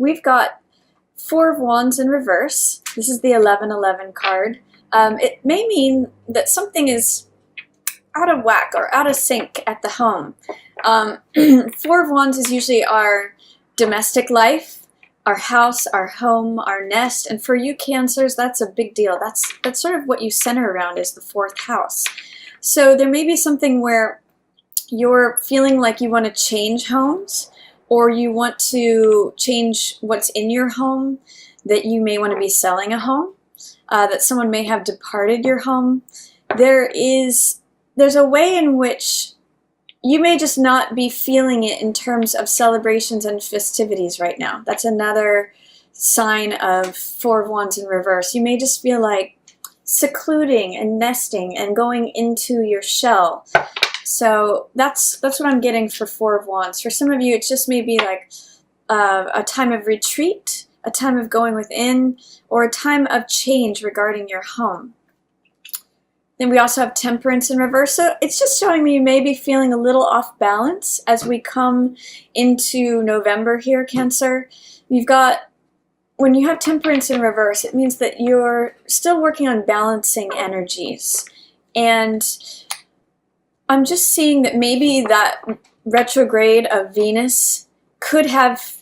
we've got Four of Wands in reverse. This is the 1111 card. It may mean that something is out of whack or out of sync at the home. Four of Wands is usually our domestic life, our house, our home, our nest, and for you Cancers, that's a big deal. That's sort of what you center around, is the fourth house. So there may be something where you're feeling like you want to change homes, or you want to change what's in your home, that you may want to be selling a home, that someone may have departed your home. There's a way in which you may just not be feeling it in terms of celebrations and festivities right now. That's another sign of Four of Wands in reverse. You may just feel like secluding and nesting and going into your shell. So that's what I'm getting for Four of Wands. For some of you, it just may be like a time of retreat, a time of going within, or a time of change regarding your home. Then we also have Temperance in reverse. So it's just showing me you may be feeling a little off balance as we come into November here, Cancer. You've got, when you have Temperance in reverse, it means that you're still working on balancing energies. And I'm just seeing that maybe that retrograde of Venus could have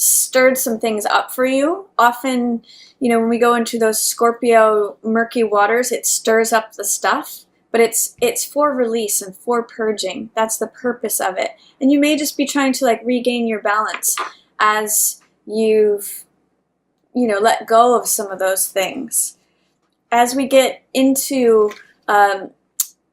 stirred some things up for you. Often, when we go into those Scorpio murky waters, it stirs up the stuff, but it's for release and for purging. That's the purpose of it. And you may just be trying to regain your balance as you've, let go of some of those things. As we get into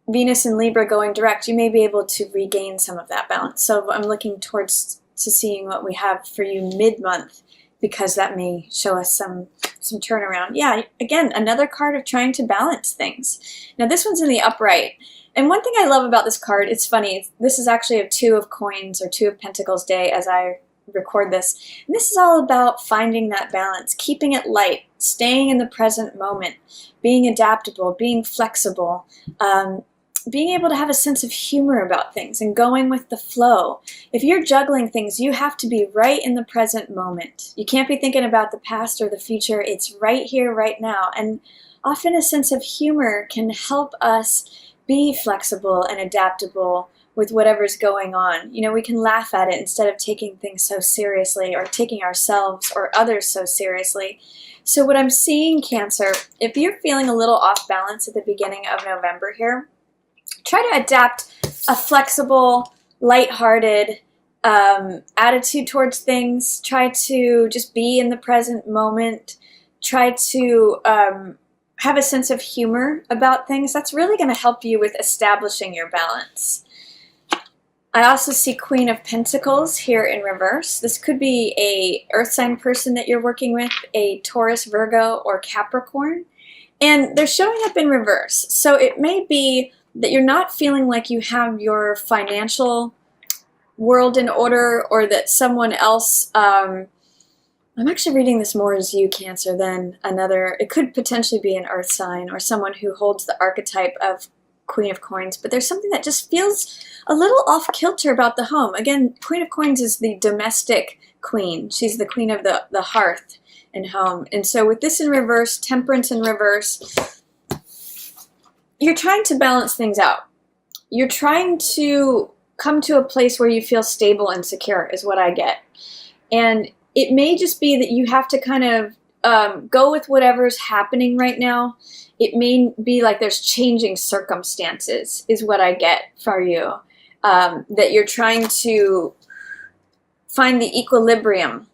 Venus and Libra going direct, you may be able to regain some of that balance. So I'm looking towards to seeing what we have for you mid-month, because that may show us some turnaround. Yeah, again, another card of trying to balance things. Now this one's in the upright. And one thing I love about this card, it's funny, this is actually a Two of Coins or Two of Pentacles day as I record this. And this is all about finding that balance, keeping it light, staying in the present moment, being adaptable, being flexible, being able to have a sense of humor about things and going with the flow. If you're juggling things, you have to be right in the present moment. You can't be thinking about the past or the future. It's right here, right now. And often a sense of humor can help us be flexible and adaptable with whatever's going on. We can laugh at it instead of taking things so seriously or taking ourselves or others so seriously. So what I'm seeing, Cancer, if you're feeling a little off balance at the beginning of November here, try to adapt a flexible, lighthearted attitude towards things. Try to just be in the present moment. Try to have a sense of humor about things. That's really going to help you with establishing your balance. I also see Queen of Pentacles here in reverse. This could be a earth sign person that you're working with, a Taurus, Virgo, or Capricorn. And they're showing up in reverse. So it may be that you're not feeling like you have your financial world in order, or that someone else, I'm actually reading this more as you, Cancer, than another. It could potentially be an earth sign or someone who holds the archetype of Queen of Coins, but there's something that just feels a little off kilter about the home. Again, Queen of Coins is the domestic queen. She's the queen of the hearth and home. And so with this in reverse, Temperance in reverse, you're trying to balance things out. You're trying to come to a place where you feel stable and secure is what I get. And it may just be that you have to kind of go with whatever's happening right now. It may be like there's changing circumstances is what I get for you. That you're trying to find the equilibrium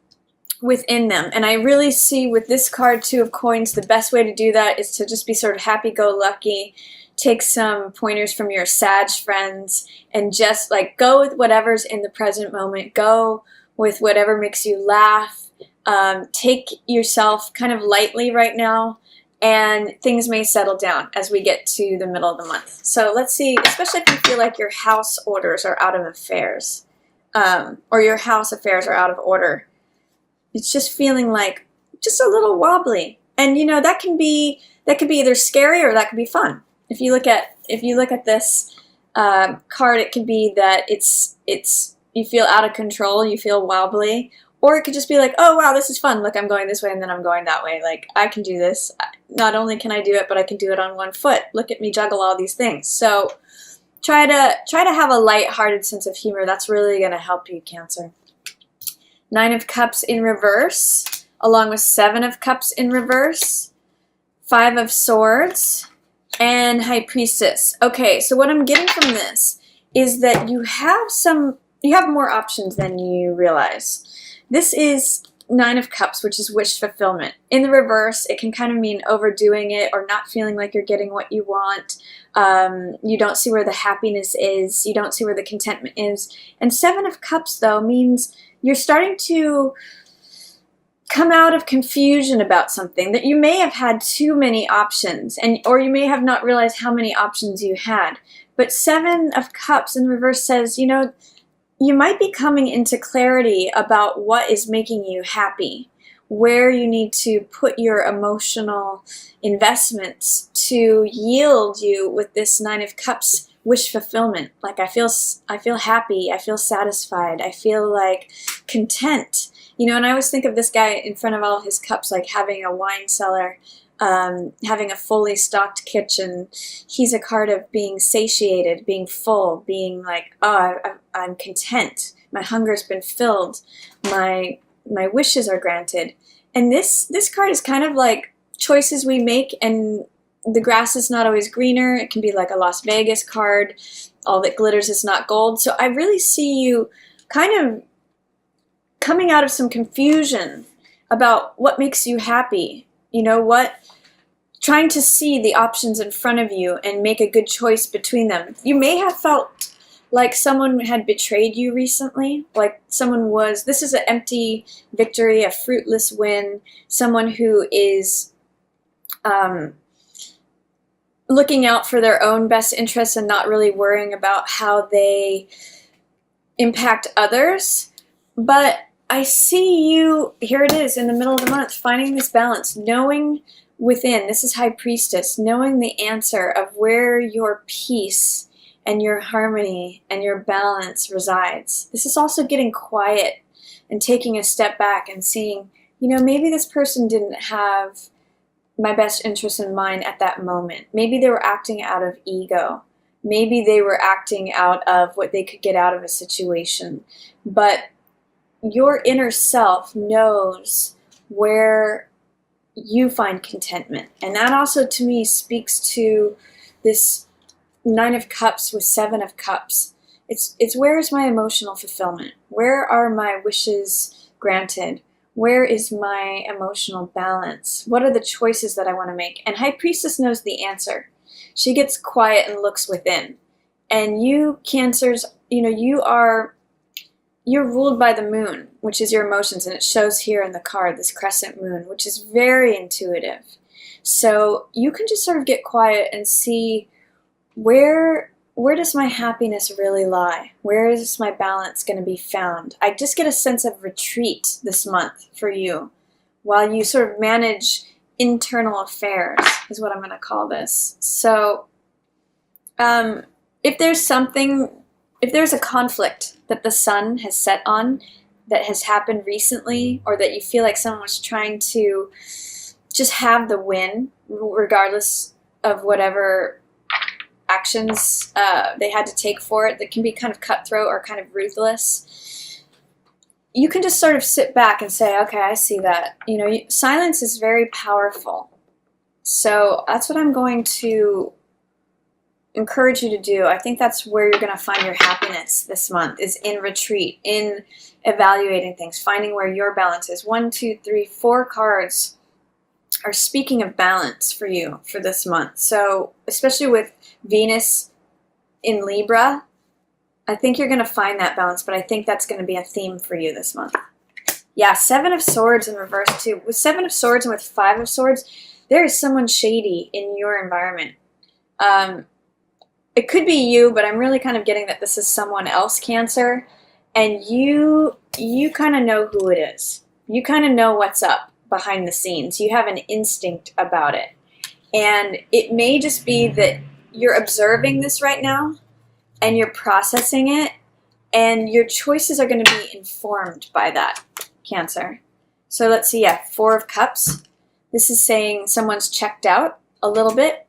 within them. And I really see with this card, Two of Coins, the best way to do that is to just be sort of happy-go-lucky, take some pointers from your Sag friends, and just go with whatever's in the present moment. Go with whatever makes you laugh. Take yourself kind of lightly right now, and things may settle down as we get to the middle of the month. So let's see, especially if you feel like your house orders are out of affairs, or your house affairs are out of order. It's just feeling like just a little wobbly. And that could be either scary or that could be fun. If you look at this card, it could be that it's you feel out of control, you feel wobbly, Or it could just be like, oh wow, this is fun. Look, I'm going this way and then I'm going that way. Like, I can do this. Not only can I do it, but I can do it on one foot. Look at me juggle all these things. So try to have a light-hearted sense of humor. That's really going to help you, Cancer. 9 of Cups in reverse, along with 7 of Cups in reverse, 5 of Swords, and High Priestess. Okay, so what I'm getting from this is that you have more options than you realize. This is 9 of Cups, which is wish fulfillment. In the reverse, it can kind of mean overdoing it or not feeling like you're getting what you want. You don't see where the happiness is. You don't see where the contentment is. And 7 of Cups, though, means you're starting to come out of confusion about something, that you may have had too many options, or you may have not realized how many options you had. But 7 of Cups in reverse says, you know, you might be coming into clarity about what is making you happy, where you need to put your emotional investments to yield you with this 9 of Cups wish fulfillment. Like, I feel happy, I feel satisfied, I feel like content. You know, and I always think of this guy in front of all of his cups like having a wine cellar, having a fully stocked kitchen. He's a card of being satiated, being full, being like, oh, I'm content. My hunger's been filled. My wishes are granted. And this card is kind of like choices we make, and the grass is not always greener. It can be like a Las Vegas card. All that glitters is not gold. So I really see you kind of coming out of some confusion about what makes you happy. You know, trying to see the options in front of you and make a good choice between them. You may have felt like someone had betrayed you recently, like this is an empty victory, a fruitless win, someone who is looking out for their own best interests and not really worrying about how they impact others. But I see you, here it is, in the middle of the month, finding this balance, knowing within, this is High Priestess, knowing the answer of where your peace and your harmony and your balance resides. This is also getting quiet and taking a step back and seeing, you know, maybe this person didn't have my best interest in mind at that moment. Maybe they were acting out of ego. Maybe they were acting out of what they could get out of a situation. But your inner self knows where you find contentment. And that also, to me, speaks to this 9 of Cups with 7 of Cups. It's where is my emotional fulfillment? Where are my wishes granted? Where is my emotional balance? What are the choices that I want to make? And High Priestess knows the answer. She gets quiet and looks within. And you, Cancers, you know, you're ruled by the moon, which is your emotions, and it shows here in the card, this crescent moon, which is very intuitive. So you can just sort of get quiet and see where does my happiness really lie? Where is my balance going to be found? I just get a sense of retreat this month for you while you sort of manage internal affairs, is what I'm going to call this. So if there's a conflict that the sun has set on that has happened recently, or that you feel like someone was trying to just have the win, regardless of whatever actions they had to take for it, that can be kind of cutthroat or kind of ruthless, you can just sort of sit back and say, okay, I see that. You know, silence is very powerful. So that's what I'm going to encourage you to do. I think that's where you're going to find your happiness this month, is in retreat, in evaluating things, finding where your balance is. 1, 2, 3, 4 cards are speaking of balance for you for this month. So especially with Venus in Libra, I think you're going to find that balance, but I think that's going to be a theme for you this month. Yeah, 7 of Swords in reverse too. With 7 of Swords and with 5 of Swords, there is someone shady in your environment. It could be you, but I'm really kind of getting that this is someone else, Cancer, and you kind of know who it is. You kind of know what's up behind the scenes. You have an instinct about it. And it may just be that you're observing this right now and you're processing it, and your choices are going to be informed by that, Cancer. So let's see, yeah, Four of Cups. This is saying someone's checked out a little bit.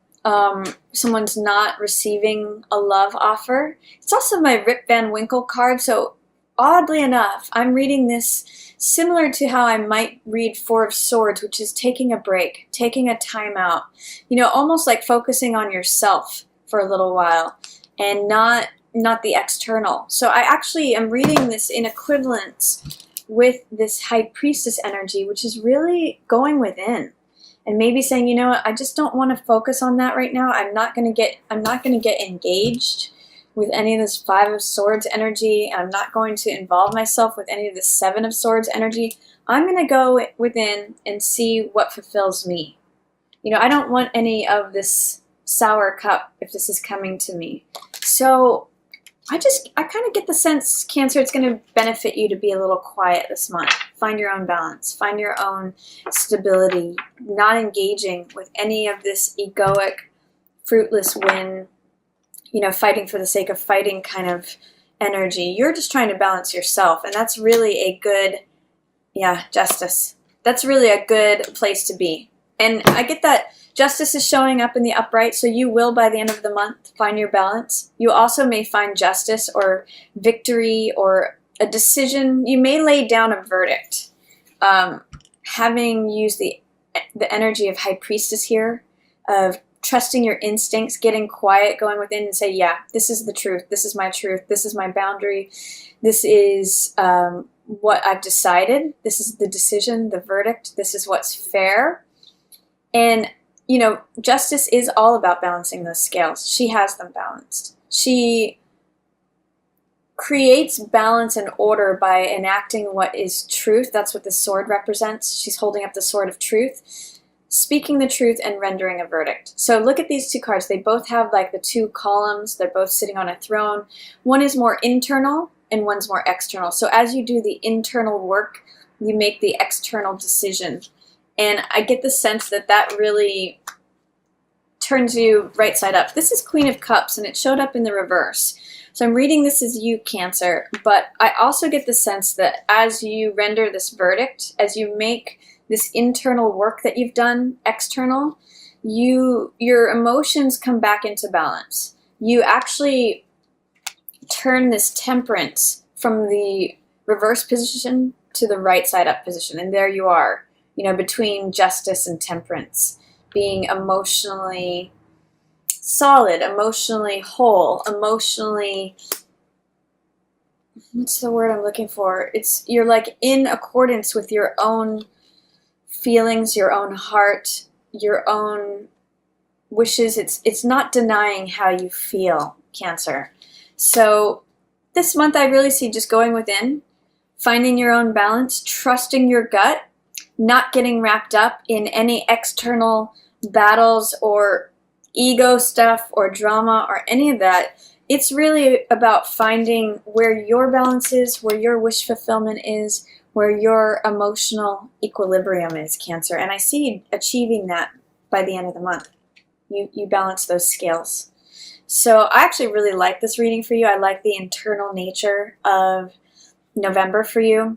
Someone's not receiving a love offer. It's also my Rip Van Winkle card, so oddly enough, I'm reading this similar to how I might read Four of Swords, which is taking a break, taking a time out, you know, almost like focusing on yourself for a little while and not the external. So I actually am reading this in equivalence with this High Priestess energy, which is really going within and maybe saying, you know what, I just don't want to focus on that right now. I'm not going to get engaged with any of this Five of Swords energy. I'm not going to involve myself with any of this Seven of Swords energy. I'm going to go within and see what fulfills me. You know, I don't want any of this sour cup if this is coming to me. So I kind of get the sense, Cancer, it's going to benefit you to be a little quiet this month. Find your own balance. Find your own stability. Not engaging with any of this egoic, fruitless win, you know, fighting for the sake of fighting kind of energy. You're just trying to balance yourself. And that's really a good, yeah, Justice. That's really a good place to be. And I get that Justice is showing up in the upright, so you will, by the end of the month, find your balance. You also may find justice or victory or a decision. You may lay down a verdict. Having used the energy of High Priestess here, of trusting your instincts, getting quiet, going within and say, yeah, this is the truth. This is my truth. This is my boundary. This is what I've decided. This is the decision, the verdict. This is what's fair. And you know, Justice is all about balancing those scales. She has them balanced. She creates balance and order by enacting what is truth. That's what the sword represents. She's holding up the sword of truth, speaking the truth and rendering a verdict. So look at these two cards. They both have like the two columns. They're both sitting on a throne. One is more internal and one's more external. So as you do the internal work, you make the external decision. And I get the sense that that really turns you right side up. This is Queen of Cups, and it showed up in the reverse. So I'm reading this as you, Cancer, but I also get the sense that as you render this verdict, as you make this internal work that you've done external, your emotions come back into balance. You actually turn this Temperance from the reverse position to the right side up position, and there you are. You know, between Justice and Temperance, being emotionally solid, emotionally whole, emotionally, what's the word I'm looking for? You're like in accordance with your own feelings, your own heart, your own wishes. It's not denying how you feel, Cancer. So this month I really see just going within, finding your own balance, trusting your gut, not getting wrapped up in any external battles or ego stuff or drama or any of that. It's really about finding where your balance is, where your wish fulfillment is, where your emotional equilibrium is, Cancer. And I see you achieving that by the end of the month. You balance those scales. So I actually really like this reading for you. I like the internal nature of November for you.